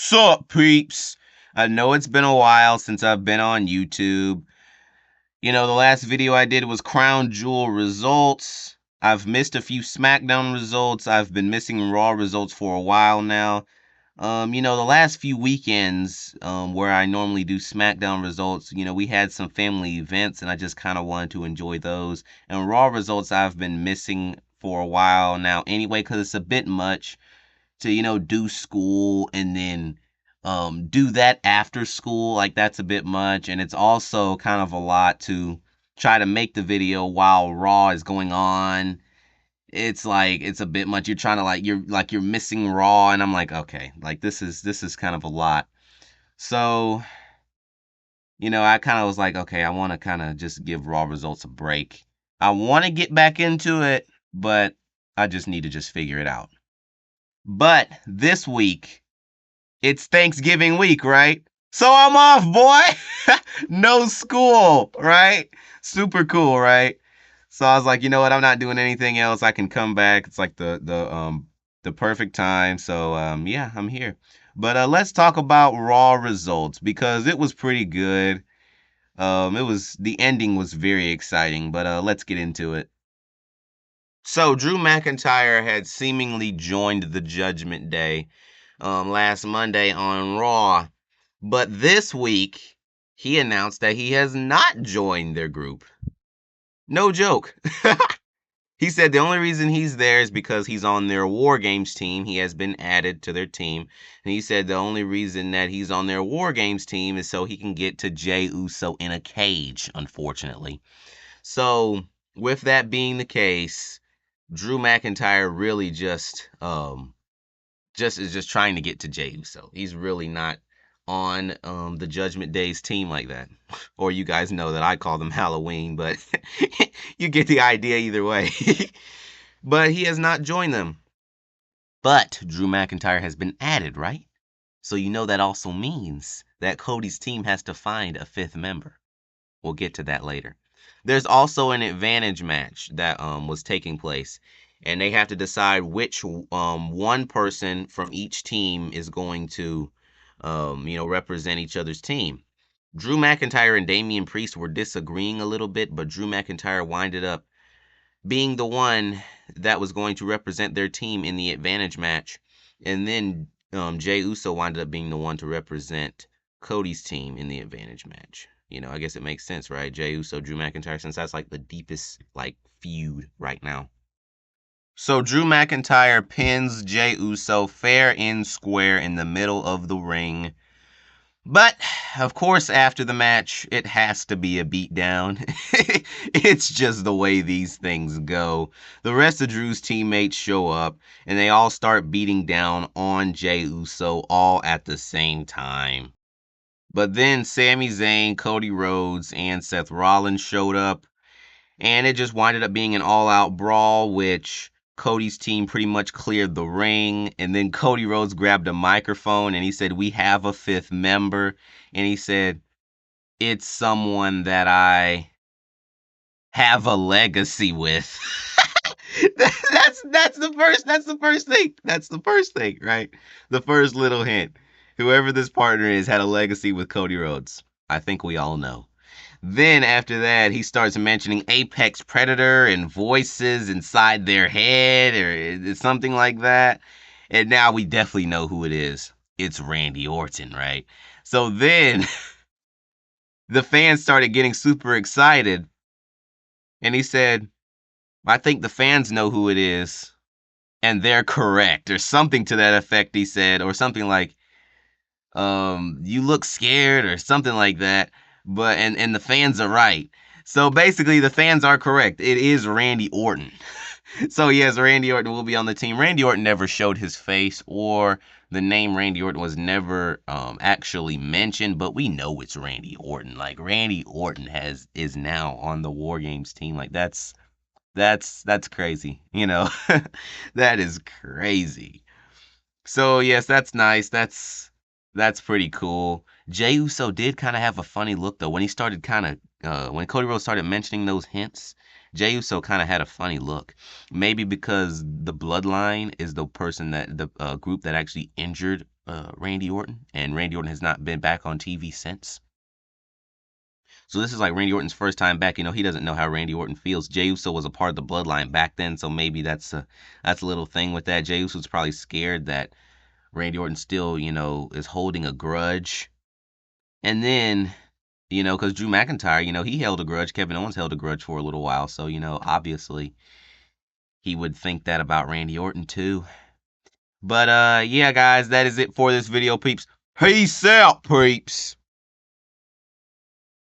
Sup, peeps? I know it's been a while since I've been on YouTube. The last video I did was Crown Jewel results. I've missed a few SmackDown results. I've been missing Raw results for a while now. The last few weekends, where I normally do SmackDown results, we had some family events and I just kind of wanted to enjoy those. And Raw results I've been missing for a while now anyway, because it's a bit much to do school and then do that after school. Like, that's a bit much, and it's also kind of a lot to try to make the video while Raw is going on. It's like it's a bit much. You're trying to you're missing Raw, and I'm like, okay, like this is kind of a lot. So I kind of was like, okay, I want to kind of just give Raw results a break. I want to get back into it, but I just need to just figure it out. But this week, it's Thanksgiving week, right? So I'm off, boy. No school, right? Super cool, right? So I was like, you know what? I'm not doing anything else. I can come back. It's like the perfect time. So yeah, I'm here. But let's talk about Raw results because it was pretty good. The ending was very exciting, but let's get into it. So Drew McIntyre had seemingly joined the Judgment Day last Monday on Raw. But this week, he announced that he has not joined their group. No joke. He said the only reason he's there is because he's on their War Games team. He has been added to their team. And he said the only reason that he's on their War Games team is so he can get to Jey Uso in a cage, unfortunately. So, with that being the case, Drew McIntyre really just is just trying to get to Jey Uso. He's really not on the Judgment Day's team like that. Or you guys know that I call them Halloween, but you get the idea either way. But he has not joined them. But Drew McIntyre has been added, right? So that also means that Cody's team has to find a fifth member. We'll get to that later. There's also an advantage match that was taking place, and they have to decide which one person from each team is going to represent each other's team. Drew McIntyre and Damian Priest were disagreeing a little bit, but Drew McIntyre winded up being the one that was going to represent their team in the advantage match, and then Jey Uso winded up being the one to represent Cody's team in the advantage match. I guess it makes sense, right? Jey Uso, Drew McIntyre, since that's like the deepest feud right now. So Drew McIntyre pins Jey Uso fair and square in the middle of the ring. But, of course, after the match, it has to be a beatdown. It's just the way these things go. The rest of Drew's teammates show up, and they all start beating down on Jey Uso all at the same time. But then Sami Zayn, Cody Rhodes, and Seth Rollins showed up, and it just winded up being an all-out brawl, which Cody's team pretty much cleared the ring, and then Cody Rhodes grabbed a microphone and he said, "We have a fifth member," and he said, "It's someone that I have a legacy with." That's the first thing, right? The first little hint. Whoever this partner is had a legacy with Cody Rhodes. I think we all know. Then after that, he starts mentioning Apex Predator and voices inside their head or something like that. And now we definitely know who it is. It's Randy Orton, right? So then the fans started getting super excited. And he said, "I think the fans know who it is. And they're correct," or something to that effect, he said, or something like, "You look scared," or something like that. But and the fans are right. So basically the fans are correct. It is Randy Orton. So yes, Randy Orton will be on the team. Randy Orton never showed his face, or the name Randy Orton was never actually mentioned, but we know it's Randy Orton. Like, Randy Orton is now on the War Games team. Like, that's crazy. That is crazy. So yes, that's nice. That's pretty cool. Jey Uso did kind of have a funny look though when he started when Cody Rhodes started mentioning those hints. Jey Uso kind of had a funny look. Maybe because the Bloodline is the person that the group that actually injured Randy Orton, and Randy Orton has not been back on TV since. So this is like Randy Orton's first time back. He doesn't know how Randy Orton feels. Jey Uso was a part of the bloodline back then, so maybe that's a little thing with that. Jey Uso's probably scared that Randy Orton still, is holding a grudge. And then, because Drew McIntyre, he held a grudge. Kevin Owens held a grudge for a little while. So, obviously he would think that about Randy Orton too. But yeah, guys, that is it for this video, peeps. Peace out, peeps.